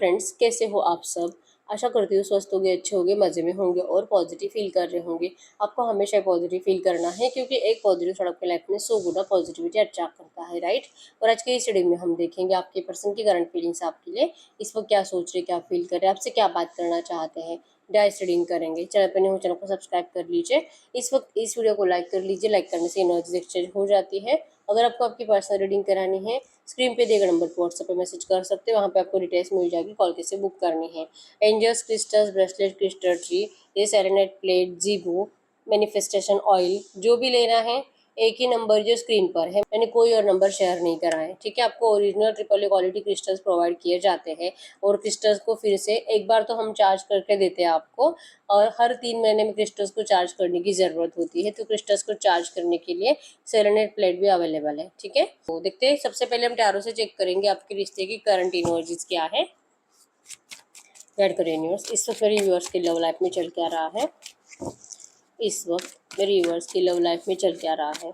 Friends, कैसे हो आप सब। आशा करती हूँ स्वस्थ होंगे, अच्छे होंगे, मज़े में होंगे और पॉजिटिव फील कर रहे होंगे। आपको हमेशा पॉजिटिव फील करना है क्योंकि एक पॉजिटिव थॉट आपकी लाइफ में 100 गुना पॉजिटिविटी अट्रैक्ट करता है, राइट। और आज के इस स्टडी में हम देखेंगे आपके पर्सन की करंट फीलिंग्स आपके लिए इस वक्त क्या सोच रहे, क्या फील कर रहे हैं, आपसे क्या बात करना चाहते हैं। डायरेक्ट रीडिंग करेंगे। चैनल पर नहीं हो चैनल को सब्सक्राइब कर लीजिए। इस वक्त इस वीडियो को लाइक कर लीजिए। लाइक करने से एनर्जी एक्सचेंज हो जाती है। अगर आपको आपकी पर्सनल रीडिंग करानी है, स्क्रीन पे दिए गए नंबर पर व्हाट्सएप पे मैसेज कर सकते हैं। वहाँ पे आपको डिटेल्स मिल जाएगी, कॉल कैसे बुक करनी है। Angels crystals, bracelet, crystal tree, ये सेरेनेट प्लेट, जीबू, मैनिफेस्टेशन ऑयल, जो भी लेना है एक ही नंबर जो स्क्रीन पर है, मैंने कोई और नंबर शेयर नहीं करा है, ठीक है। आपको original triple quality crystals provide किए जाते हैं और क्रिस्टल्स को फिर से एक बार तो हम चार्ज करके देते हैं आपको, और हर 3 महीने में क्रिस्टल्स को चार्ज करने की ज़रूरत होती है। तो क्रिस्टल्स को चार्ज करने के लिए सेरेनेट प्लेट भी अवेलेबल है, ठीक है। तो देखते हैं, सबसे पहले हम टैरो से चेक करेंगे आपके रिश्ते की करंट एनर्जीज क्या है। गाइड करें यूनिवर्स, इस वक्त मेरे व्यूअर्स की लव लाइफ में चल के आ रहा है। इस वक्त मेरे व्यूअर्स की लव लाइफ में चल के आ रहा है।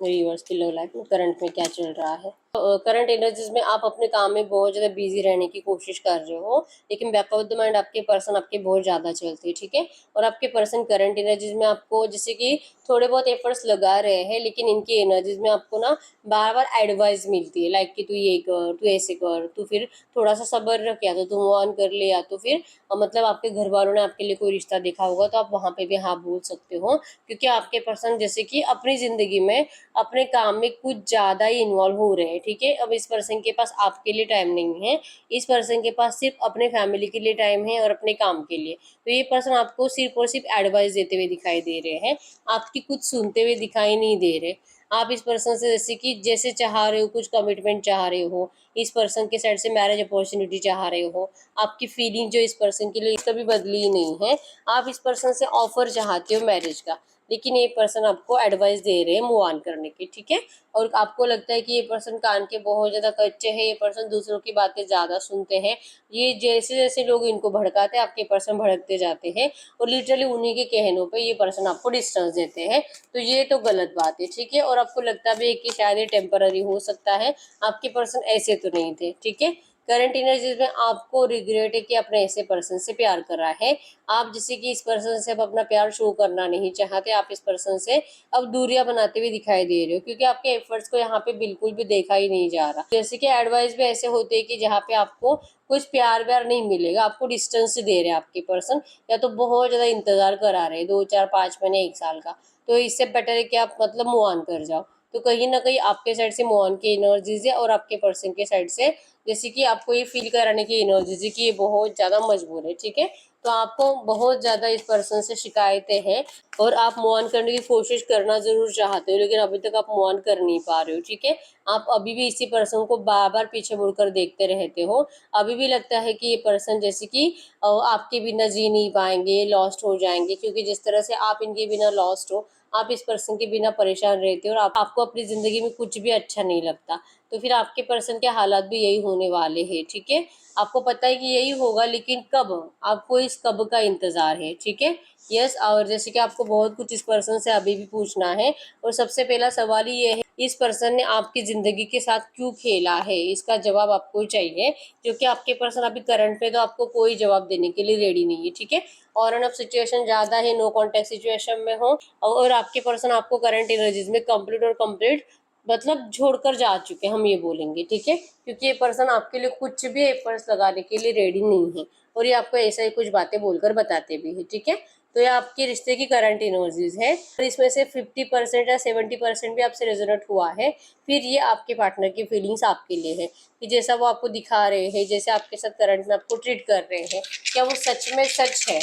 मेरी व्यूअर्स की लव लाइफ में करंट में क्या चल रहा है। करंट एनर्जीज में आप अपने काम में बहुत ज़्यादा बिजी रहने की कोशिश कर रहे हो, लेकिन बैक ऑफ द माइंड आपके पर्सन आपके बहुत ज़्यादा चलते हैं, ठीक है। और आपके पर्सन करंट एनर्जीज में आपको जैसे कि थोड़े बहुत एफर्ट्स लगा रहे हैं, लेकिन इनकी एनर्जीज में आपको ना बार बार एडवाइस मिलती है, लाइक कि तू ये कर, तू ऐसे कर, तू फिर थोड़ा सा सब्र रख, या तो तू मूव ऑन कर ले, या तो फिर मतलब आपके घर वालों ने आपके लिए कोई रिश्ता देखा होगा तो आप वहाँ पे भी हाँ बोल सकते हो, क्योंकि आपके पर्सन जैसे कि अपनी ज़िंदगी में अपने काम में कुछ ज़्यादा ही इन्वॉल्व हो रहे हैं, ठीक है। अब इस पर्सन के पास आपके लिए टाइम नहीं है, इस पर्सन के पास सिर्फ अपने फैमिली के लिए टाइम है और अपने काम के लिए। तो ये पर्सन आपको सिर्फ और सिर्फ एडवाइस देते हुए दिखाई दे रहे हैं, आपकी कुछ सुनते हुए दिखाई नहीं दे रहे। आप इस पर्सन से जैसे कि जैसे चाह रहे हो, कुछ कमिटमेंट चाह रहे हो, इस पर्सन के साइड से मैरिज अपॉर्चुनिटी चाह रहे हो, आपकी फीलिंग जो इस पर्सन के लिए कभी बदली ही नहीं है। आप इस पर्सन से ऑफर चाहते हो मैरिज का, लेकिन ये पर्सन आपको एडवाइस दे रहे हैं मूव ऑन करने की, ठीक है। और आपको लगता है कि ये पर्सन कान के बहुत ज़्यादा कच्चे हैं, ये पर्सन दूसरों की बातें ज़्यादा सुनते हैं, ये जैसे जैसे लोग इनको भड़काते हैं आपके पर्सन भड़कते जाते हैं, और लिटरली उन्हीं के कहनों पे ये पर्सन आपको डिस्टेंस देते हैं। तो ये तो गलत बात है, ठीक है। और आपको लगता भी है कि शायद ये टेम्पररी हो सकता है, आपके पर्सन ऐसे तो नहीं थे, ठीक है। करंट एनर्जीज में आपको रिग्रेट है कि आपने ऐसे पर्सन से प्यार करा है। आप जैसे कि इस पर्सन से अब अपना प्यार शो करना नहीं चाहते, आप इस पर्सन से अब दूरियां बनाते हुए दिखाई दे रहे हो, क्योंकि आपके एफर्ट्स को यहाँ पे बिल्कुल भी देखा ही नहीं जा रहा। जैसे कि एडवाइस भी ऐसे होते हैं कि जहाँ पे आपको कुछ प्यार व्यार नहीं मिलेगा, आपको डिस्टेंस दे रहे हैं आपके पर्सन, या तो बहुत ज्यादा इंतजार करा रहे हैं 2 4 5 महीने 1 साल का। तो इससे बेटर है कि आप मतलब मूव ऑन कर जाओ। तो कहीं ना कहीं आपके साइड से मूव ऑन की एनर्जीज है, और आपके पर्सन के साइड से जैसे कि आपको ये फील कराने की एनर्जीज है कि ये बहुत ज्यादा मजबूर है, ठीक है। तो आपको बहुत ज़्यादा इस पर्सन से शिकायतें हैं, और आप मूव ऑन करने की कोशिश करना ज़रूर चाहते हो, लेकिन अभी तक आप मूव ऑन कर नहीं पा रहे हो, ठीक है। आप अभी भी इसी पर्सन को बार बार पीछे मुड़कर देखते रहते हो। अभी भी लगता है कि ये पर्सन जैसे कि आपके बिना जी नहीं पाएंगे, लॉस्ट हो जाएंगे, क्योंकि जिस तरह से आप इनके बिना लॉस्ट हो, आप इस पर्सन के बिना परेशान रहते हो, और आपको अपनी ज़िंदगी में कुछ भी अच्छा नहीं लगता। तो फिर आपके पर्सन के हालात भी यही होने वाले हैं, ठीक है। आपको पता है कि यही होगा, लेकिन कब, आपको इस कब का इंतजार है, ठीक है। यस, और जैसे कि आपको बहुत कुछ इस पर्सन से अभी भी पूछना है, और सबसे पहला सवाल ही ये है, इस पर्सन ने आपकी जिंदगी के साथ क्यों खेला है, इसका जवाब आपको चाहिए। क्योंकि आपके पर्सन अभी करंट पे तो आपको कोई जवाब देने के लिए रेडी नहीं है, ठीक है। और अब सिचुएशन ज्यादा है, नो कॉन्टेक्ट सिचुएशन में हो, और आपके पर्सन आपको करंट एनर्जीज में कंप्लीट मतलब छोड़कर जा चुके हैं, हम ये बोलेंगे, ठीक है। क्योंकि ये पर्सन आपके लिए कुछ भी एफर्ट्स लगाने के लिए रेडी नहीं है, और ये आपको ऐसा ही कुछ बातें बोलकर बताते भी है, ठीक है। तो ये आपके रिश्ते की करंट एनर्जीज है, और इसमें से 50% या 70% भी आपसे रेजोनेट हुआ है। फिर ये आपके पार्टनर की फीलिंग्स आपके लिए है, कि जैसा वो आपको दिखा रहे हैं, जैसे आपके साथ करंट में आपको ट्रीट कर रहे हैं, क्या वो सच में सच है,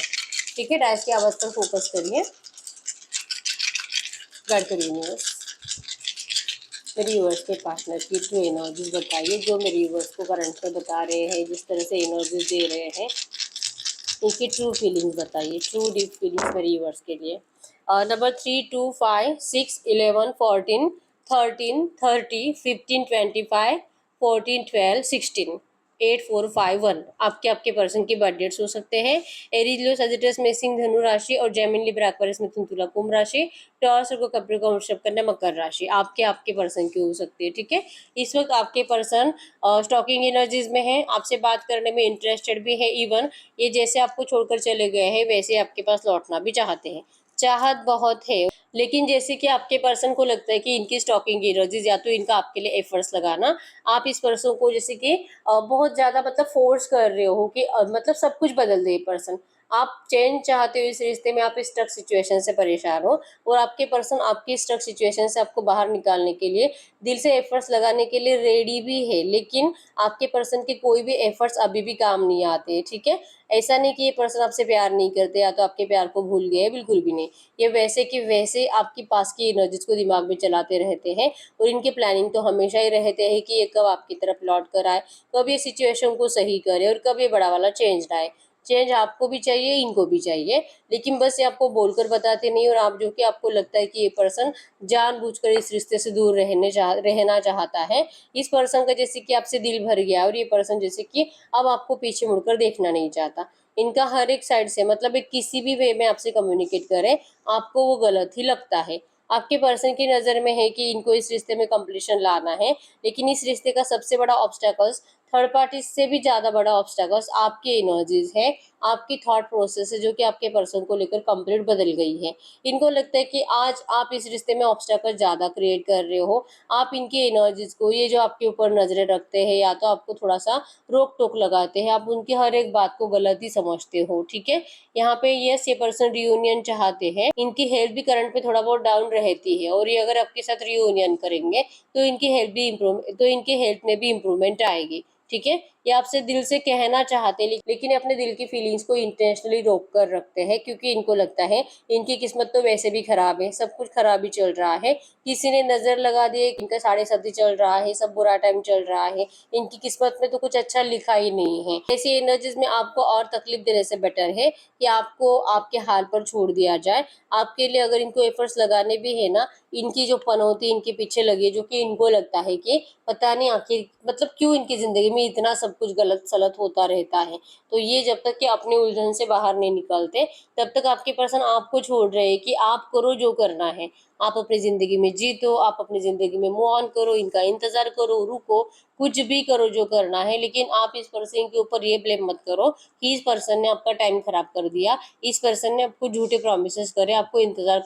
ठीक है। डायस की आवाज़ पर फोकस करिए, गाइड करिए यूनिवर्स। मेरे व्यूअर्स के पार्टनर की ट्रू एनर्जीज बताइए, जो मेरे व्यूअर्स को करंट में बता रहे हैं, जिस तरह से एनर्जीज दे रहे हैं, उनकी ट्रू फीलिंग्स बताइए, ट्रू डीप फीलिंग्स मेरे व्यूअर्स के लिए। नंबर 3 2 5 6 11 14 13 30 15 25 14 12 16 8451 आपके आपके पर्सन की बर्थ डेट्स हो सकते हैं। एरीज लियो सजिटस में सिंह धनु राशि और जेमिनी लिब्रा एक्वेरियस मिथुन तुला कुंभ राशि, टॉरस और कैप्रिकॉर्न वृषभ कन्या मकर राशि आपके आपके पर्सन की हो सकती है। ठीक है, इस वक्त आपके पर्सन स्टॉकिंग एनर्जीज में है, आपसे बात करने में इंटरेस्टेड भी है, इवन ये जैसे आपको छोड़कर चले गए हैं वैसे आपके पास लौटना भी चाहते हैं, चाहत बहुत है। लेकिन जैसे कि आपके पर्सन को लगता है कि इनकी स्टॉकिंग एनर्जीज या तो इनका आपके लिए एफर्ट्स लगाना, आप इस पर्सन को जैसे कि बहुत ज्यादा मतलब फोर्स कर रहे हो कि मतलब सब कुछ बदल दे पर्सन, आप चेंज चाहते हो इस रिश्ते में, आप स्टक सिचुएशन से परेशान हो और आपके पर्सन आपकी स्टक सिचुएशन से आपको बाहर निकालने के लिए दिल से एफर्ट्स लगाने के लिए रेडी भी है, लेकिन आपके पर्सन के कोई भी एफर्ट्स अभी भी काम नहीं आते। ठीक है, ऐसा नहीं कि ये पर्सन आपसे प्यार नहीं करते या तो आपके प्यार को भूल गए, बिल्कुल भी नहीं। ये वैसे कि वैसे आपकी पास की एनर्जीज को दिमाग में चलाते रहते हैं और इनके प्लानिंग तो हमेशा ही रहते हैं कि ये कब आपकी तरफ लौट कर आए, कब ये सिचुएशन को सही करे और कब ये बड़ा वाला चेंज लाए। चेंज आपको भी चाहिए, इनको भी चाहिए, लेकिन बस ये आपको बोलकर बताते नहीं, और आप जो कि आपको लगता है कि ये पर्सन जानबूझकर इस रिश्ते से दूर रहना चाहता है। इस पर्सन का जैसे कि आपसे दिल भर गया और ये पर्सन जैसे कि अब आपको पीछे मुड़कर देखना नहीं चाहता। इनका हर एक साइड से मतलब एक किसी भी वे में आपसे कम्युनिकेट करे आपको वो गलत ही लगता है। आपके पर्सन की नज़र में है कि इनको इस रिश्ते में कंप्लीशन लाना है, लेकिन इस रिश्ते का सबसे बड़ा ऑब्स्टेकल्स, थर्ड पार्टी से भी ज़्यादा बड़ा ऑब्स्टेकल्स आपकी एनर्जीज है, आपकी थॉट प्रोसेस है जो कि आपके पर्सन को लेकर कंप्लीट बदल गई है। इनको लगता है कि आज आप इस रिश्ते में ऑब्स्टेकल ज़्यादा क्रिएट कर रहे हो, आप इनकी एनर्जीज को, ये जो आपके ऊपर नज़रें रखते हैं या तो आपको थोड़ा सा रोक टोक लगाते हैं, आप उनकी हर एक बात को गलत ही समझते हो। ठीक है, यहाँ पे यस ये पर्सन रियूनियन चाहते हैं, इनकी हेल्थ भी करंट पे थोड़ा बहुत डाउन रहती है और ये अगर आपके साथ रियूनियन करेंगे तो इनकी हेल्थ भी इनकी हेल्थ में भी इम्प्रूवमेंट आएगी। ठीक है, ये आपसे दिल से कहना चाहते हैं लेकिन अपने दिल की फीलिंग्स को इंटेंशनली रोक कर रखते हैं, क्योंकि इनको लगता है इनकी किस्मत तो वैसे भी खराब है, सब कुछ खराब ही चल रहा है, किसी ने नजर लगा दी, इनका साढ़े साथी चल रहा है, सब बुरा टाइम चल रहा है, इनकी किस्मत में तो कुछ अच्छा लिखा ही नहीं है। ऐसी एनर्जीज में आपको और तकलीफ देने से बेटर है कि आपको आपके हाल पर छोड़ दिया जाए। आपके लिए अगर इनको एफर्ट्स लगाने भी है ना, इनकी जो पनौती इनके पीछे लगी है, जो कि इनको लगता है कि पता नहीं आखिर मतलब क्यों इनकी जिंदगी में इतना सब कुछ गलत सलत होता रहता है, तो ये जब तक कि अपने उलझन से बाहर नहीं निकलते तब तक आपके पर्सन आपको छोड़ रहे हैं कि आप करो जो करना है, आप अपनी जिंदगी में जीतो, आप अपनी जिंदगी में मूव ऑन करो, इनका इंतजार करो, रुको, कुछ भी करो जो करना है, लेकिन आप इस पर्सन के ऊपर ये ब्लेम मत करो कि इस पर्सन ने आपका टाइम खराब कर दिया, इस पर्सन ने आपको झूठे प्रॉमिसेस करे, आपको इंतजार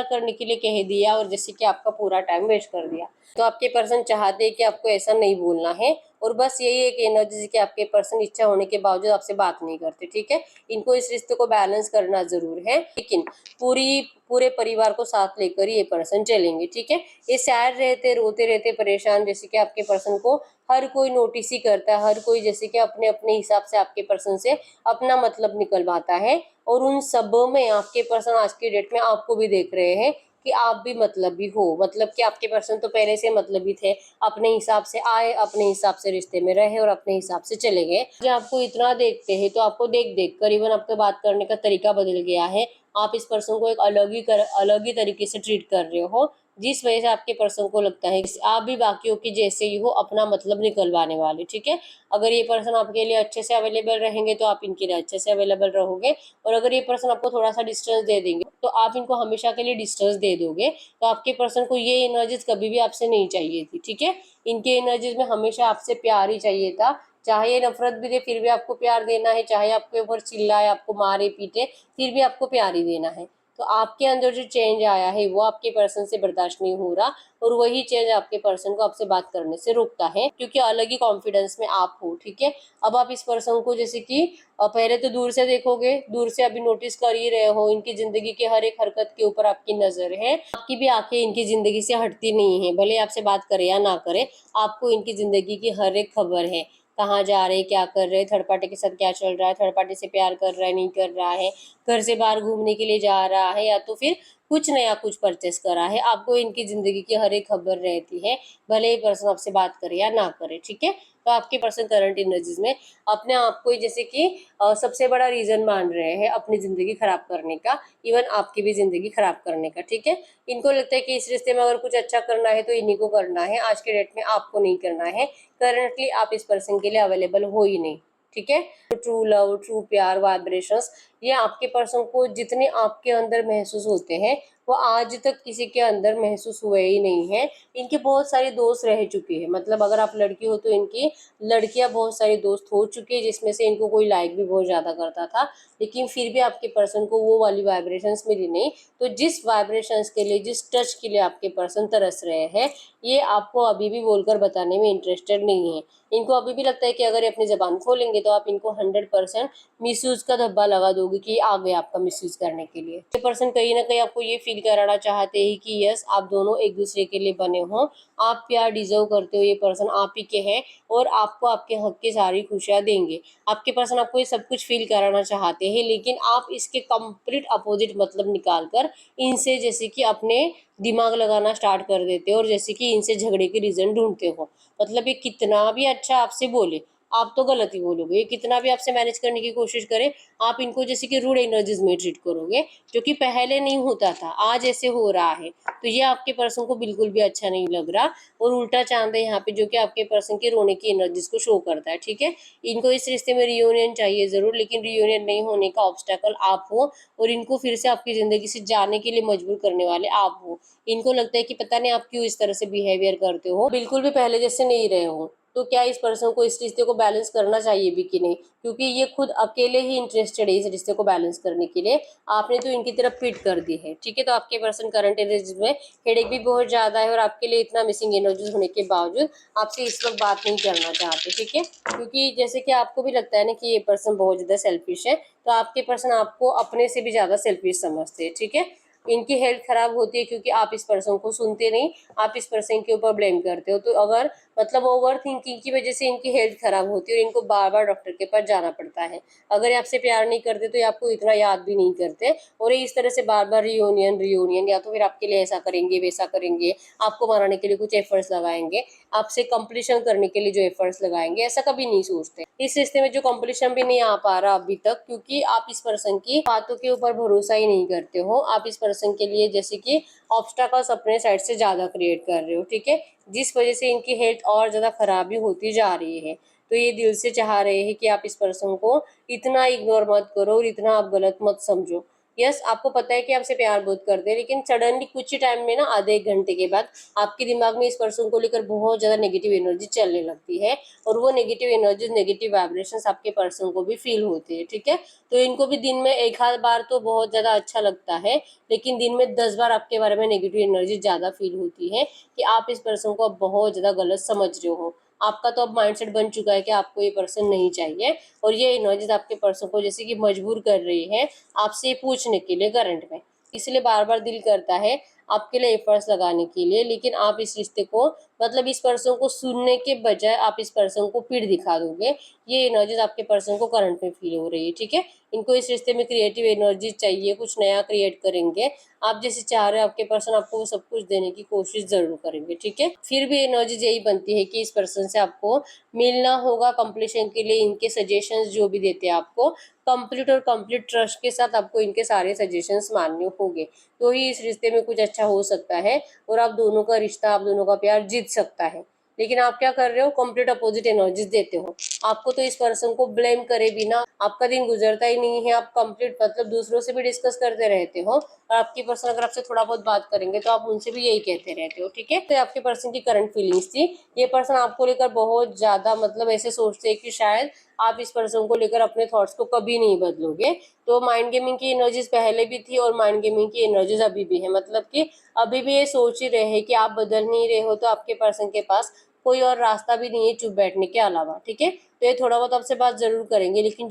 करने के लिए कह दिया और जैसे कि आपका पूरा टाइम वेस्ट कर दिया। तो आपके पर्सन चाहते हैं कि आपको ऐसा नहीं बोलना है, और बस यही एक एनर्जी कि आपके पर्सन इच्छा होने के बावजूद आपसे बात नहीं करते। ठीक है, इनको इस रिश्ते को बैलेंस करना जरूर है, लेकिन पूरे परिवार को साथ लेकर ये पर्सन चलेंगे। ठीक है, ये सैड रहते, रोते रहते, परेशान, जैसे कि आपके पर्सन को हर कोई नोटिस ही करता है, हर कोई जैसे कि अपने अपने हिसाब से आपके पर्सन से अपना मतलब निकलवाता है, और उन सब में आपके पर्सन आज की डेट में आपको भी देख रहे हैं कि आप भी मतलबी हो, मतलब कि आपके पर्सन तो पहले से मतलबी थे, अपने हिसाब से आए, अपने हिसाब से रिश्ते में रहे और अपने हिसाब से चले गए। जब आपको इतना देखते हैं तो आपको देख देख कर इवन आपके बात करने का तरीका बदल गया है, आप इस पर्सन को एक अलग ही तरीके से ट्रीट कर रहे हो, जिस वजह से आपके पर्सन को लगता है कि आप भी बाकियों की जैसे ही हो, अपना मतलब निकलवाने वाले। ठीक है, अगर ये पर्सन आपके लिए अच्छे से अवेलेबल रहेंगे तो आप इनके लिए अच्छे से अवेलेबल रहोगे, और अगर ये पर्सन आपको थोड़ा सा डिस्टेंस दे देंगे तो आप इनको हमेशा के लिए डिस्टेंस दे दोगे। तो आपके पर्सन को ये एनर्जीज कभी भी आपसे नहीं चाहिए थी। ठीक है, इनके एनर्जीज में हमेशा आपसे प्यार ही चाहिए था, चाहे ये नफरत भी दे फिर भी आपको प्यार देना है, चाहे आपके ऊपर चिल्लाए, आपको मारे पीटे, फिर भी आपको प्यार ही देना है। तो आपके अंदर जो चेंज आया है वो आपके पर्सन से बर्दाश्त नहीं हो रहा, और वही चेंज आपके पर्सन को आपसे बात करने से रोकता है, क्योंकि अलग ही कॉन्फिडेंस में आप हो। ठीक है, अब आप इस पर्सन को जैसे कि पहले तो दूर से देखोगे, दूर से अभी नोटिस कर ही रहे हो, इनकी जिंदगी की हर एक हरकत के ऊपर आपकी नजर है, आपकी भी आंखें इनकी जिंदगी से हटती नहीं है, भले आपसे बात करे या ना करे, आपको इनकी जिंदगी की हर एक खबर है, कहाँ जा रहे, क्या कर रहे, थर्ड पार्टी के साथ क्या चल रहा है, थर्ड पार्टी से प्यार कर रहा है नहीं कर रहा है, घर से बाहर घूमने के लिए जा रहा है, या तो फिर कुछ नया कुछ परचेस करा है, आपको इनकी जिंदगी की हर एक खबर रहती है, भले ही पर्सन आपसे बात करे या ना करे। ठीक है, तो आपके पर्सन करंट एनर्जीज में अपने आप को जैसे कि सबसे बड़ा रीजन मान रहे हैं अपनी जिंदगी खराब करने का, इवन आपकी भी जिंदगी खराब करने का। ठीक है, इनको लगता है कि इस रिश्ते में अगर कुछ अच्छा करना है तो इन्हीं को करना है, आज के डेट में आपको नहीं करना है। करंटली आप इस पर्सन के लिए अवेलेबल हो ही नहीं। ठीक है, ट्रू लव, ट्रू प्यार, वाइब्रेशंस, ये आपके पर्सन को जितने आपके अंदर महसूस होते हैं वो आज तक किसी के अंदर महसूस हुए ही नहीं है। इनके बहुत सारे दोस्त रह चुके हैं, मतलब अगर आप लड़की हो तो इनकी लड़कियां बहुत सारे दोस्त हो चुके हैं, जिसमें से इनको कोई लाइक भी बहुत ज्यादा करता था, लेकिन फिर भी आपके पर्सन को वो वाली वाइब्रेशंस मिली नहीं। तो जिस वाइब्रेशंस के लिए, जिस टच के लिए आपके पर्सन तरस रहे हैं, ये आपको अभी भी बोलकर बताने में इंटरेस्टेड नहीं है। इनको अभी भी लगता है कि अगर ये अपनी जबान खोलेंगे तो आप इनको 100% मिसयूज का धब्बा लगा दोगे कि आ गए आपका मिसयूज करने के लिए। ये पर्सन कहीं ना कहीं आपको ये फील कराना चाहते हैं कि यस, आप दोनों एक दूसरे के लिए बने हो, आप प्यार डिजर्व करते हो, ये पर्सन आप ही के हैं और आपको आपके हक की सारी खुशियां देंगे। आपके पर्सन आपको ये सब कुछ फील कराना चाहते हैं, लेकिन आप इसके कंप्लीट अपोजिट मतलब निकाल कर इनसे जैसे कि अपने दिमाग लगाना स्टार्ट कर देते हो और जैसे कि इनसे झगड़े के रीजन ढूंढते हो। मतलब ये कितना भी अच्छा आपसे बोले, आप तो गलत ही बोलोगे। ये कितना भी आपसे मैनेज करने की कोशिश करे, आप इनको जैसे कि रूड एनर्जीज में ट्रीट करोगे, जो कि पहले नहीं होता था, आज ऐसे हो रहा है। तो ये आपके पर्सन को बिल्कुल भी अच्छा नहीं लग रहा और उल्टा चांद है यहाँ पे, जो कि आपके पर्सन के रोने की एनर्जीज को शो करता है। ठीक है, इनको इस रिश्ते में रियूनियन चाहिए जरूर, लेकिन रियूनियन नहीं होने का ऑब्स्टेकल आप हो और इनको फिर से आपकी जिंदगी से जाने के लिए मजबूर करने वाले आप हो। इनको लगता है कि पता नहीं आप क्यों इस तरह से बिहेवियर करते हो, बिल्कुल भी पहले जैसे नहीं रहे हो। तो क्या इस पर्सन को इस रिश्ते को बैलेंस करना चाहिए भी कि नहीं, क्योंकि ये खुद अकेले ही इंटरेस्टेड है इस रिश्ते को बैलेंस करने के लिए, आपने तो इनकी तरफ पीठ कर दी है। ठीक है, तो आपके पर्सन करंट एनर्जी में हेडेक भी बहुत ज्यादा है और आपके लिए इतना मिसिंग एनर्जी होने के बावजूद आपसे इस वक्त बात नहीं करना चाहते। ठीक है, क्योंकि जैसे कि आपको भी लगता है ना कि ये पर्सन बहुत ज्यादा सेल्फिश है, तो आपके पर्सन आपको अपने से भी ज्यादा सेल्फिश समझते हैं। ठीक है, इनकी हेल्थ खराब होती है क्योंकि आप इस पर्सन को सुनते नहीं, आप इस पर्सन के ऊपर ब्लेम करते हो। तो अगर मतलब ओवर थिंकिंग की वजह से इनकी हेल्थ खराब होती है और इनको बार बार डॉक्टर के पास जाना पड़ता है। अगर ये आपसे प्यार नहीं करते तो ये आपको इतना याद भी नहीं करते और ये इस तरह से बार बार रियूनियन रियूनियन, या तो फिर आपके लिए ऐसा करेंगे वैसा करेंगे, आपको मनाने के लिए कुछ एफर्ट्स लगाएंगे, आपसे कंप्लीशन करने के लिए जो एफर्ट्स लगाएंगे, ऐसा कभी नहीं सोचते। इस रिश्ते में जो कंप्लीशन भी नहीं आ पा रहा अभी तक, क्योंकि आप इस पर्सन की बातों के ऊपर भरोसा ही नहीं करते हो। आप इस पर्सन के लिए जैसे कि ऑब्स्टैकल्स अपने साइड से ज्यादा क्रिएट कर रहे हो। ठीक है, जिस वजह से इनकी हेल्थ और ज्यादा खराबी होती जा रही है। तो ये दिल से चाह रहे हैं कि आप इस पर्सन को इतना इग्नोर मत करो और इतना आप गलत मत समझो। यस, आपको पता है कि आपसे प्यार बहुत करते हैं, लेकिन सडनली कुछ ही टाइम में ना, आधे एक घंटे के बाद आपके दिमाग में इस पर्सन को लेकर बहुत ज्यादा नेगेटिव एनर्जी चलने लगती है और वो नेगेटिव एनर्जी, नेगेटिव वाइब्रेशंस आपके पर्सन को भी फील होते हैं। ठीक है, तो इनको भी दिन में एक आध बार तो बहुत ज्यादा अच्छा लगता है, लेकिन दिन में 10 बार आपके बारे में नेगेटिव एनर्जी ज्यादा फील होती है कि आप इस पर्सन को अब बहुत ज्यादा गलत समझ रहे हो। आपका तो अब माइंडसेट बन चुका है कि आपको ये पर्सन नहीं चाहिए और ये एनर्जीज आपके पर्सन को जैसे कि मजबूर कर रही है आपसे पूछने के लिए करंट में। इसलिए बार बार दिल करता है आपके लिए एफर्ट्स लगाने के लिए, लेकिन आप इस रिश्ते को मतलब इस पर्सन को सुनने के बजाय आप इस पर्सन को पीठ दिखा दोगे। ये एनर्जीज आपके पर्सन को करंट में फील हो रही है। ठीक है, इनको इस रिश्ते में क्रिएटिव एनर्जी चाहिए, कुछ नया क्रिएट करेंगे। आप जैसे चाह रहे हो आपके पर्सन आपको वो सब कुछ देने की कोशिश जरूर करेंगे। ठीक है, फिर भी एनर्जी यही बनती है कि इस पर्सन से आपको मिलना होगा कंप्लीशन के लिए। इनके सजेशंस जो भी देते हैं आपको कंप्लीट और कंप्लीट ट्रस्ट के साथ आपको इनके सारे सजेशंस मानने होंगे, तो ही इस रिश्ते में कुछ अच्छा हो सकता है और आप दोनों का रिश्ता, आप दोनों का प्यार जीत सकता है। लेकिन आप क्या कर रहे हो, कंप्लीट अपोजिट एनर्जीज देते हो। आपको तो इस पर्सन को ब्लेम करे बिना आपका दिन गुजरता ही नहीं है। आप कंप्लीट मतलब दूसरों से भी डिस्कस करते रहते हो और आपकी पर्सन अगर आपसे थोड़ा बहुत बात करेंगे तो आप उनसे भी यही कहते रहते हो। ठीक है, तो आपके पर्सन की करंट फीलिंग्स थी। ये पर्सन आपको लेकर बहुत ज्यादा मतलब ऐसे सोचते हैं कि शायद आप इस पर्सन को लेकर अपने थॉट्स को कभी नहीं बदलोगे। तो माइंड गेमिंग की एनर्जीज पहले भी थी और माइंड गेमिंग की एनर्जीज अभी भी है, मतलब कि अभी भी ये सोच ही रहे हैं कि आप बदल नहीं रहे हो, तो आपके पर्सन के पास कोई और रास्ता भी नहीं है चुप बैठने के अलावा। ठीक है, तो ये थोड़ा बहुत आपसे बात जरूर करेंगे, लेकिन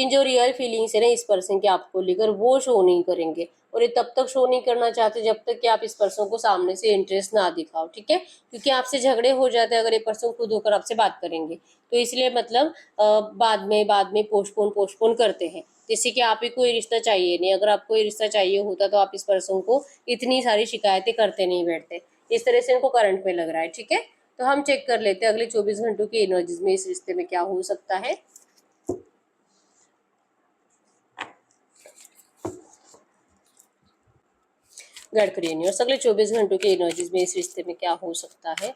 जो रियल फीलिंग्स है ना इस पर्सन के आपको लेकर, वो शो नहीं करेंगे और ये तब तक शो नहीं करना चाहते जब तक कि आप इस पर्सन को सामने से इंटरेस्ट ना दिखाओ। ठीक है, क्योंकि आपसे झगड़े हो जाते हैं अगर ये पर्सन खुद होकर आपसे बात करेंगे, तो इसलिए मतलब बाद में पोस्टपोन पोस्टपोन करते हैं। जैसे कि आप ही को ये रिश्ता चाहिए नहीं, अगर आपको ये रिश्ता चाहिए होता तो आप इस पर्सन को इतनी सारी शिकायतें करते नहीं बैठते। इस तरह से इनको करंट में लग रहा है। ठीक है, तो हम चेक कर लेते हैं अगले 24 घंटों की एनर्जीज में इस रिश्ते में क्या हो सकता है। गड़करी यूनिवर्स, अगले 24 घंटों की एनर्जीज में इस रिश्ते में क्या हो सकता है।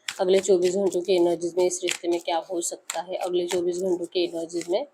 अगले 24 घंटों की एनर्जीज में इस रिश्ते में क्या हो सकता है। अगले 24 घंटों की एनर्जीज में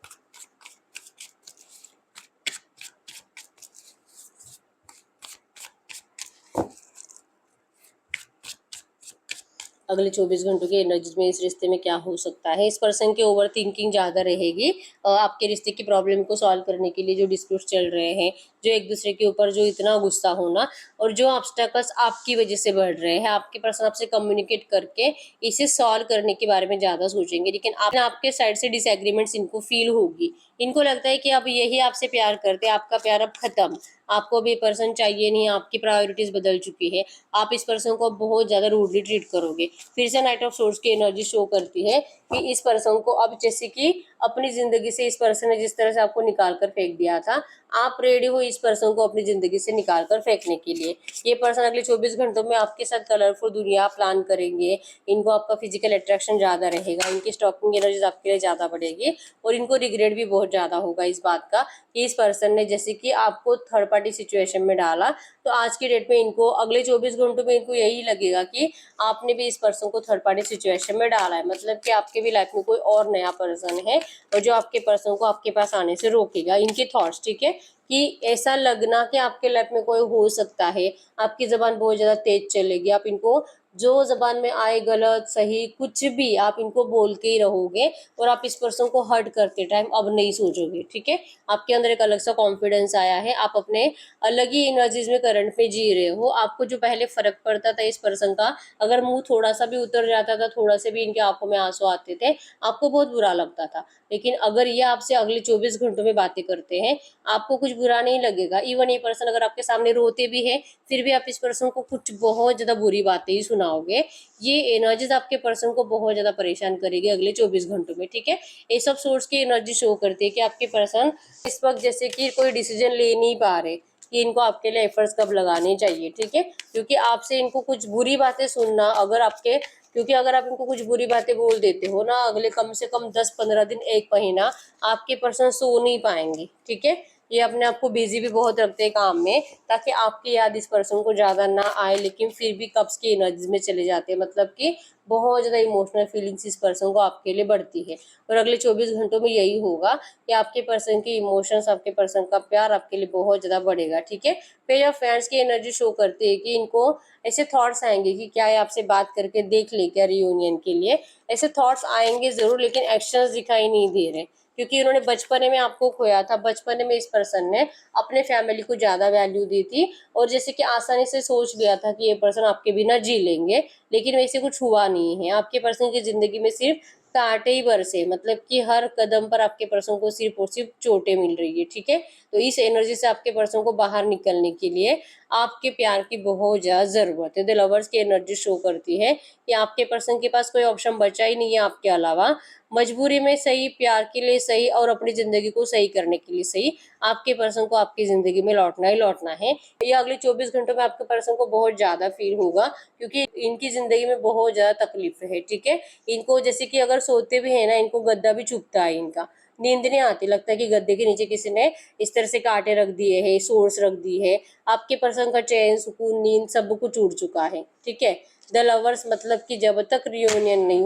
अगले 24 घंटों की एनर्जीज में इस रिश्ते में क्या हो सकता है। इस पर्सन की ओवर थिंकिंग ज़्यादा रहेगी। आपके रिश्ते की प्रॉब्लम को सॉल्व करने के लिए जो डिस्प्यूट चल रहे हैं, जो एक दूसरे के ऊपर जो इतना गुस्सा होना और जो ऑब्स्टेकल्स आपकी वजह से बढ़ रहे हैं, आपके पर्सन आपसे कम्युनिकेट करके इसे सॉल्व करने के बारे में ज़्यादा सोचेंगे। लेकिन आपके साइड से डिसएग्रीमेंट्स इनको फील होगी। इनको लगता है कि अब यही आपसे प्यार करते हैं, आपका प्यार अब खत्म, आपको भी पर्सन चाहिए नहीं, आपकी प्रायोरिटीज बदल चुकी है, आप इस पर्सन को बहुत ज़्यादा रूडली ट्रीट करोगे। फिर से नाइट ऑफ सोर्स की एनर्जी शो करती है कि इस पर्सन को अब जैसे कि अपनी ज़िंदगी से इस पर्सन ने जिस तरह से आपको निकाल कर फेंक दिया था, आप रेडी हो इस पर्सन को अपनी ज़िंदगी से निकाल कर फेंकने के लिए। ये पर्सन अगले 24 घंटों में आपके साथ कलरफुल दुनिया प्लान करेंगे। इनको आपका फिजिकल अट्रैक्शन ज़्यादा रहेगा, इनकी स्टॉकिंग एनर्जीज आपके लिए ज़्यादा बढ़ेगी और इनको रिग्रेट भी बहुत ज़्यादा होगा इस बात का कि इस पर्सन ने जैसे कि आपको थर्ड पार्टी सिचुएशन में डाला। तो आज की डेट में इनको अगले 24 घंटों में इनको यही लगेगा कि आपने भी इस पर्सन को थर्ड पार्टी सिचुएशन में डाला है, मतलब कि आपके भी लाइफ में कोई और नया पर्सन है और जो आपके पर्सन को आपके पास आने से रोकेगा। इनके थॉट्स, ठीक है, कि ऐसा लगना कि आपके लाइफ में कोई हो सकता है। आपकी जबान बहुत ज़्यादा तेज चलेगी, आप इनको जो जबान में आए गलत सही कुछ भी आप इनको बोल के ही रहोगे और आप इस पर्सन को हर्ट करते टाइम अब नहीं सोचोगे। ठीक है, आपके अंदर एक अलग सा कॉन्फिडेंस आया है, आप अपने अलग ही एनर्जीज में करंट में जी रहे हो। आपको जो पहले फर्क पड़ता था इस पर्सन का, अगर मुंह थोड़ा सा भी उतर जाता था, थोड़ा से भी इनके आंखों में आंसू आते थे, आपको बहुत बुरा लगता था। लेकिन अगर ये आपसे अगले 24 घंटों में बातें करते हैं, आपको कुछ बुरा नहीं लगेगा। इवन ये पर्सन अगर आपके सामने रोते भी है, फिर भी आप इस पर्सन को कुछ बहुत ज्यादा बुरी बातें ही सुनाओगे। ये एनर्जीज आपके पर्सन को बहुत ज्यादा परेशान करेगी अगले 24 घंटों में। ठीक है, ये सब सोर्स की एनर्जी शो करती है कि आपके पर्सन इस वक्त जैसे कि कोई डिसीजन ले नहीं पा रहे कि इनको आपके लिए एफर्ट्स कब लगाने चाहिए। ठीक है, क्योंकि आपसे इनको कुछ बुरी बातें सुनना, अगर आपके क्योंकि अगर आप इनको कुछ बुरी बातें बोल देते हो ना, अगले कम से कम 10-15 दिन, एक महीना आपके पर्सन सो नहीं पाएंगे। ठीक है, ये अपने आप को बिजी भी बहुत रखते हैं काम में, ताकि आपकी याद इस पर्सन को ज़्यादा ना आए, लेकिन फिर भी कब्ज की एनर्जी में चले जाते हैं, मतलब कि बहुत ज़्यादा इमोशनल फीलिंग्स इस पर्सन को आपके लिए बढ़ती है। और अगले 24 घंटों में यही होगा कि आपके पर्सन की इमोशंस, आपके पर्सन का प्यार आपके लिए बहुत ज़्यादा बढ़ेगा। ठीक है, फिर जब फ्रेंड्स की एनर्जी शो करती है कि इनको ऐसे थॉट्स आएंगे कि क्या ये आपसे बात करके देख ले क्या रियूनियन के लिए। ऐसे थॉट्स आएंगे ज़रूर, लेकिन एक्शंस दिखाई नहीं दे रहे, क्योंकि उन्होंने बचपने में आपको खोया था। बचपने में इस पर्सन ने अपने फैमिली को ज़्यादा वैल्यू दी थी और जैसे कि आसानी से सोच लिया था कि ये पर्सन आपके बिना जी लेंगे, लेकिन वैसे कुछ हुआ नहीं है। आपके पर्सन की ज़िंदगी में सिर्फ कांटे ही बरसे, मतलब कि हर कदम पर आपके पर्सन को सिर्फ और सिर्फ चोटें मिल रही है। ठीक है, तो इस एनर्जी से आपके पर्सन को बाहर निकलने के लिए आपके प्यार की बहुत ज़्यादा ज़रूरत है। द लवर्स की एनर्जी शो करती है कि आपके पर्सन के पास कोई ऑप्शन बचा ही नहीं है आपके अलावा। मजबूरी में सही, प्यार के लिए सही और अपनी ज़िंदगी को सही करने के लिए सही, आपके पर्सन को आपकी ज़िंदगी में लौटना ही लौटना है। ये अगले 24 घंटों में आपके पर्सन को बहुत ज़्यादा फील होगा, क्योंकि इनकी ज़िंदगी में बहुत ज़्यादा तकलीफ है। ठीक है, इनको जैसे कि अगर सोते भी है ना, इनको गद्दा भी चुभता है, इनका नींद नहीं आती, लगता है कि गद्दे के नीचे किसी ने इस तरह से कांटे रख दिए है, सोर्स रख दी है। आपके पर्सन का चैन, सुकून, नींद सब कुछ उड़ चुका है। ठीक है, द लवर्स मतलब कि जब तक रियूनियन नहीं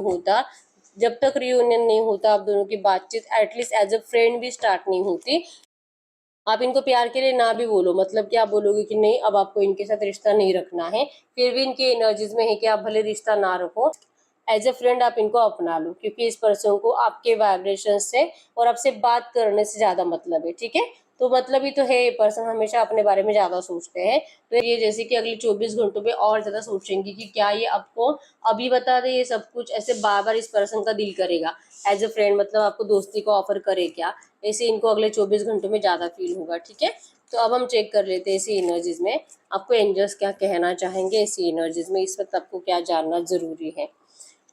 होता, आप दोनों की बातचीत एटलीस्ट एज अ फ्रेंड भी स्टार्ट नहीं होती। आप इनको प्यार के लिए ना भी बोलो, मतलब कि आप बोलोगे कि नहीं अब आपको इनके साथ रिश्ता नहीं रखना है, फिर भी इनके एनर्जीज में है कि आप भले रिश्ता ना रखो, एज अ फ्रेंड आप इनको अपना लो, क्योंकि इस पर्सन को आपके वाइब्रेशन से और आपसे बात करने से ज़्यादा मतलब है। ठीक है, तो मतलब ही तो है, ये पर्सन हमेशा अपने बारे में ज़्यादा सोचते हैं। तो ये जैसे कि अगले 24 घंटों में और ज़्यादा सोचेंगे कि क्या ये आपको अभी बता दे ये सब कुछ, ऐसे बार बार इस पर्सन का दिल करेगा एज अ फ्रेंड, मतलब आपको दोस्ती को ऑफर करे क्या, ऐसे इनको अगले 24 घंटों में ज़्यादा फील होगा। ठीक है, तो अब हम चेक कर लेते हैं इसी एनर्जीज में आपको एंजल्स क्या कहना चाहेंगे। इसी एनर्जीज में इस वक्त आपको क्या जानना जरूरी है।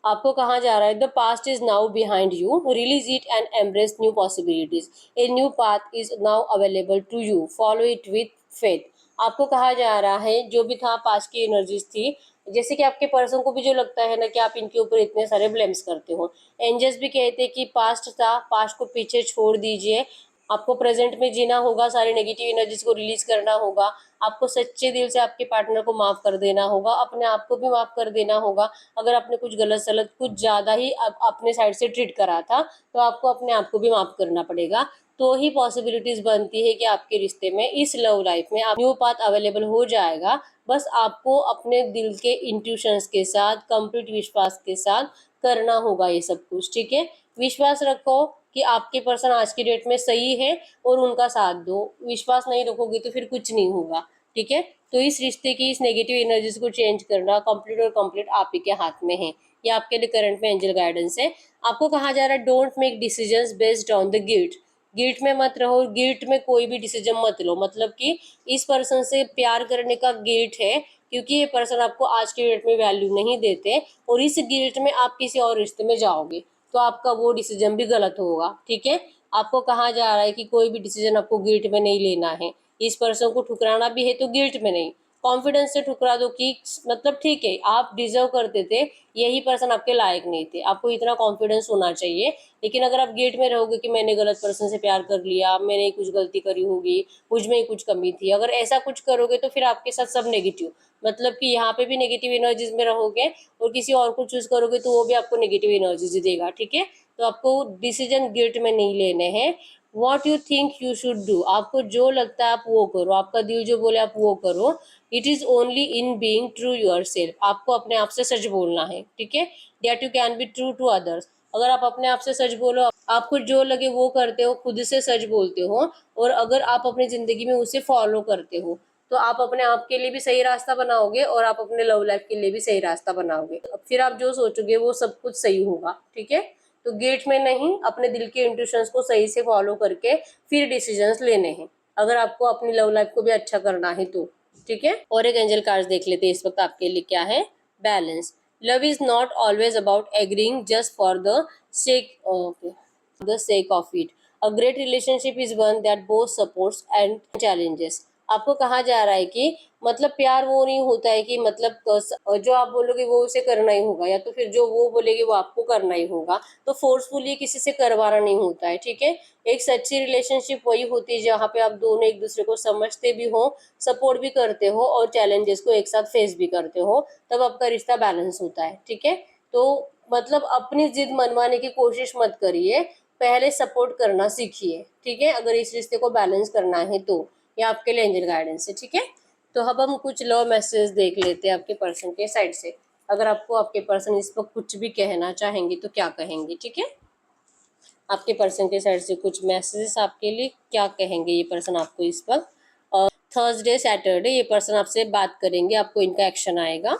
आपको कहा जा रहा है, the past is now behind you, release it and embrace new possibilities, a new path is now available to you, follow it with faith. आपको कहा जा रहा है जो भी था पास्ट की एनर्जीज थी, जैसे कि आपके पर्सन को भी जो लगता है ना कि आप इनके ऊपर इतने सारे ब्लेम्स करते हो। एंजल्स भी कहते हैं कि पास्ट था, पास्ट को पीछे छोड़ दीजिए, आपको प्रेजेंट में जीना होगा, सारी नेगेटिव एनर्जीज को रिलीज करना होगा, आपको सच्चे दिल से आपके पार्टनर को माफ कर देना होगा, अपने आप को भी माफ कर देना होगा। अगर आपने कुछ गलत सलत कुछ ज्यादा ही अपने साइड से ट्रीट करा था तो आपको अपने आप को भी माफ करना पड़ेगा। तो ही पॉसिबिलिटीज बनती है कि आपके रिश्ते में, इस लव लाइफ में आप न्यू पाथ अवेलेबल हो जाएगा। बस आपको अपने दिल के इंट्यूशंस के साथ, कंप्लीट विश्वास के साथ करना होगा ये सब कुछ, ठीक है। विश्वास रखो कि आपके पर्सन आज की डेट में सही है और उनका साथ दो। विश्वास नहीं रखोगे तो फिर कुछ नहीं होगा, ठीक है। तो इस रिश्ते की इस नेगेटिव एनर्जीज को चेंज करना कंप्लीट और कंप्लीट आप ही के हाथ में है। ये आपके लिए करंट में एंजल गाइडेंस है। आपको कहा जा रहा है don't make decisions based on the guilt. Guilt में मत रहो, गिल्ट में कोई भी डिसीजन मत लो। मतलब कि इस पर्सन से प्यार करने का गिल्ट है क्योंकि ये पर्सन आपको आज के डेट में वैल्यू नहीं देते और इस गिल्ट में आप किसी और रिश्ते में जाओगे तो आपका वो डिसीजन भी गलत होगा, ठीक है। आपको कहा जा रहा है कि कोई भी डिसीजन आपको गिल्ट में नहीं लेना है। इस पर्सन को ठुकराना भी है तो गिल्ट में नहीं, कॉन्फिडेंस से ठुकरा दो कि मतलब ठीक है आप डिजर्व करते थे, यही पर्सन आपके लायक नहीं थे, आपको इतना कॉन्फिडेंस होना चाहिए। लेकिन अगर आप गिल्ट में रहोगे कि मैंने गलत पर्सन से प्यार कर लिया, मैंने कुछ गलती करी होगी, मुझ में ही कुछ कमी थी, अगर ऐसा कुछ करोगे तो फिर आपके साथ सब नेगेटिव, मतलब कि यहाँ पे भी नेगेटिव एनर्जीज में रहोगे और किसी और को चूज करोगे तो वो भी आपको नेगेटिव एनर्जीज देगा, ठीक है। तो आपको डिसीजन गिल्ट में नहीं लेने हैं। What you think you should do, आपको जो लगता है आप वो करो, आपका दिल जो बोले आप वो करो। It is only in being true yourself, आपको अपने आप से सच बोलना है, ठीक है। That you can be true to others, अगर आप अपने आप से सच बोलो, आपको जो लगे वो करते हो, खुद से सच बोलते हो और अगर आप अपनी जिंदगी में उसे फॉलो करते हो तो आप अपने आप के लिए भी सही रास्ता बनाओगे और आप अपने लव लाइफ के लिए भी सही रास्ता बनाओगे। फिर आप जो सोचोगे वो सब कुछ सही होगा, ठीक है। तो गिल्ट में नहीं, अपने दिल के इंट्यूशंस को सही से फॉलो करके फिर डिसीजंस लेने हैं, अगर आपको अपनी लव लाइफ को भी अच्छा करना है तो, ठीक है। और एक एंजल कार्ड देख लेते हैं इस वक्त आपके लिए क्या है। Balance, love is not always about agreeing just for the sake of it. A great relationship is one that both supports and challenges. आपको कहा जा रहा है कि मतलब प्यार वो नहीं होता है कि मतलब जो आप बोलोगे वो उसे करना ही होगा या तो फिर जो वो बोलेगी वो आपको करना ही होगा, तो फोर्सफुली किसी से करवाना नहीं होता है, ठीक है। एक सच्ची रिलेशनशिप वही होती है जहाँ पे आप दोनों एक दूसरे को समझते भी हो, सपोर्ट भी करते हो और चैलेंजेस को एक साथ फेस भी करते हो, तब आपका रिश्ता बैलेंस होता है, ठीक है। तो मतलब अपनी जिद मनवाने की कोशिश मत करिए, पहले सपोर्ट करना सीखिए, ठीक है, अगर इस रिश्ते को बैलेंस करना है तो। ये आपके लिए एंजल गाइडेंस है, ठीक है। तो अब हम कुछ लव मैसेज देख लेते हैं आपके पर्सन के साइड से। अगर आपको आपके पर्सन इस पर कुछ भी कहना चाहेंगे तो क्या कहेंगे, ठीक है। आपके पर्सन के साइड से कुछ मैसेजेस आपके लिए क्या कहेंगे ये पर्सन आपको इस पर। थर्सडे सैटरडे ये पर्सन आपसे बात करेंगे, आपको इनका एक्शन आएगा।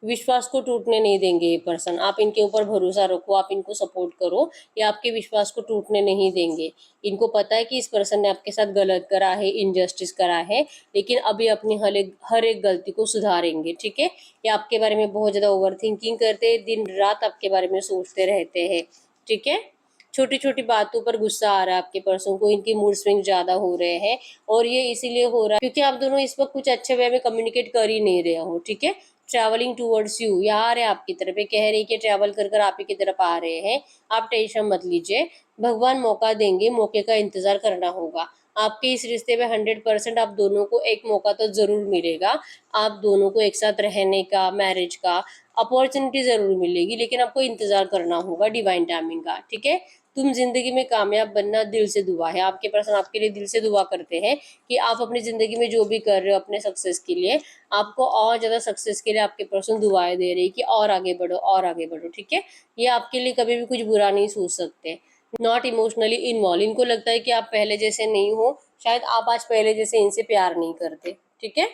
विश्वास को टूटने नहीं देंगे ये पर्सन, आप इनके ऊपर भरोसा रखो, आप इनको सपोर्ट करो, ये आपके विश्वास को टूटने नहीं देंगे। इनको पता है कि इस पर्सन ने आपके साथ गलत करा है, इनजस्टिस करा है, लेकिन अभी अपनी हर एक गलती को सुधारेंगे, ठीक है। ये आपके बारे में बहुत ज़्यादा ओवर थिंकिंग करते हैं, दिन रात आपके बारे में सोचते रहते हैं, ठीक है। छोटी छोटी बातों पर गुस्सा आ रहा है आपके पर्सन को, इनकी मूड स्विंग ज़्यादा हो रहे हैं और ये इसीलिए हो रहा है क्योंकि आप दोनों इस वक्त कुछ अच्छे वे में कम्युनिकेट कर ही नहीं रहे हो, ठीक है। ट्रैवलिंग टूवर्ड्स यू, यहाँ आ रहे हैं आपकी तरफ, कह रही कि ट्रैवल कर कर आप ही की तरफ आ रहे हैं। आप टेंशन मत लीजिए, भगवान मौका देंगे, मौके का इंतजार करना होगा। आपके इस रिश्ते में 100% आप दोनों को एक मौका तो जरूर मिलेगा, आप दोनों को एक साथ रहने का, मैरिज का अपॉर्चुनिटी जरूर मिलेगी, लेकिन आपको इंतजार करना होगा डिवाइन टाइमिंग का, ठीक है। तुम जिंदगी में कामयाब बनना दिल से दुआ है, आपके पर्सन आपके लिए दिल से दुआ करते हैं कि आप अपनी जिंदगी में जो भी कर रहे हो अपने सक्सेस के लिए, आपको और ज़्यादा सक्सेस के लिए आपके पर्सन दुआएं दे रही है कि और आगे बढ़ो और आगे बढ़ो, ठीक है। ये आपके लिए कभी भी कुछ बुरा नहीं सोच सकते। नॉट इमोशनली इन्वॉल्व, इनको लगता है कि आप पहले जैसे नहीं हो, शायद आप आज पहले जैसे इनसे प्यार नहीं करते, ठीक है।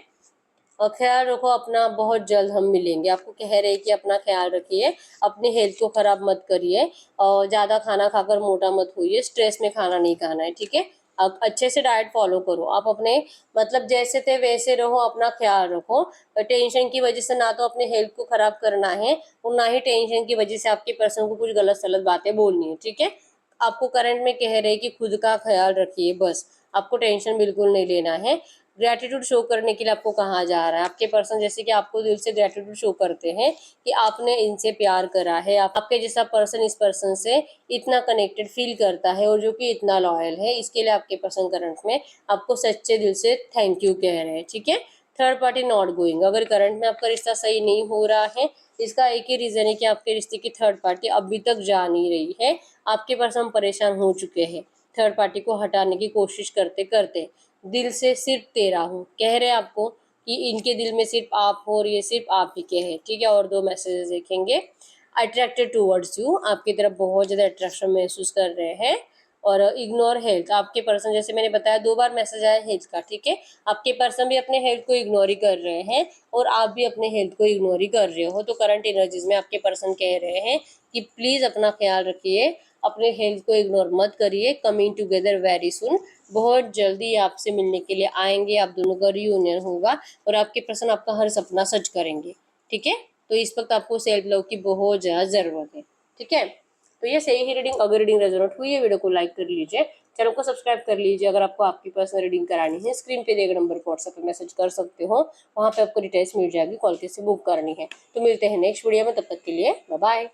और ख्याल रखो अपना, बहुत जल्द हम मिलेंगे। आपको कह रहे हैं कि अपना ख्याल रखिए, अपनी हेल्थ को खराब मत करिए और ज़्यादा खाना खाकर मोटा मत होइए, स्ट्रेस में खाना नहीं खाना है, ठीक है। अब अच्छे से डाइट फॉलो करो, आप अपने मतलब जैसे थे वैसे रहो, अपना ख्याल रखो। टेंशन की वजह से ना तो अपने हेल्थ को खराब करना है और ना ही टेंशन की वजह से आपके पर्सन को कुछ गलत सलत बातें बोलनी है, ठीक है। आपको करंट में कह रहे हैं कि खुद का ख्याल रखिए, बस आपको टेंशन बिल्कुल नहीं लेना है। ग्रेटिट्यूड शो करने के लिए आपको कहा जा रहा है। आपके पर्सन जैसे कि आपको दिल से ग्रेटिट्यूड शो करते हैं कि आपने इनसे प्यार करा है, आपके जैसा पर्सन इस पर्सन से इतना कनेक्टेड फील करता है और जो कि इतना लॉयल है, इसके लिए आपके पर्सन करंट में आपको सच्चे दिल से थैंक यू कह रहे हैं, ठीक है। थर्ड पार्टी नॉट गोइंग, अगर करंट में आपका रिश्ता सही नहीं हो रहा है, इसका एक ही रीजन है कि आपके रिश्ते की थर्ड पार्टी अभी तक जा नहीं रही है। आपके पर्सन परेशान हो चुके हैं, थर्ड पार्टी को हटाने की कोशिश करते करते। दिल से सिर्फ तेरा हूँ कह रहे आपको कि इनके दिल में सिर्फ आप हो और ये सिर्फ आप ही के हैं, ठीक है। और 2 मैसेजेस देखेंगे। अट्रैक्टेड टूवर्ड्स यू, आपकी तरफ बहुत ज़्यादा अट्रैक्शन महसूस कर रहे हैं। और इग्नोर हेल्थ, आपके पर्सन जैसे मैंने बताया 2 बार मैसेज आया हेल्थ का, ठीक है। आपके पर्सन भी अपने हेल्थ को इग्नोर ही कर रहे हैं और आप भी अपने हेल्थ को इग्नोर ही कर रहे हो। तो करंट एनर्जीज में आपके पर्सन कह रहे हैं कि प्लीज़ अपना ख्याल रखिए, अपने हेल्थ को इग्नोर मत करिए। कमिंग टुगेदर वेरी सुन, बहुत जल्दी आपसे मिलने के लिए आएंगे, आप दोनों का रियूनियन होगा और आपके पर्सन आपका हर सपना सच करेंगे, ठीक है। तो इस वक्त आपको सेल्फ लव की बहुत ज़्यादा ज़रूरत है, ठीक है। तो ये सही ही रीडिंग, अगर रीडिंग रेजोनेट हुई है वीडियो को लाइक कर लीजिए, चैनल को सब्सक्राइब कर लीजिए। अगर आपको आपकी पर्सनल रीडिंग करानी है, स्क्रीन पे दिए गए नंबर पर व्हाट्सएप पे मैसेज कर सकते हो, वहाँ पे आपको डिटेल्स मिल जाएगी, कॉल कैसे बुक करनी है। तो मिलते हैं नेक्स्ट वीडियो में, तब तक के लिए बाय बाय।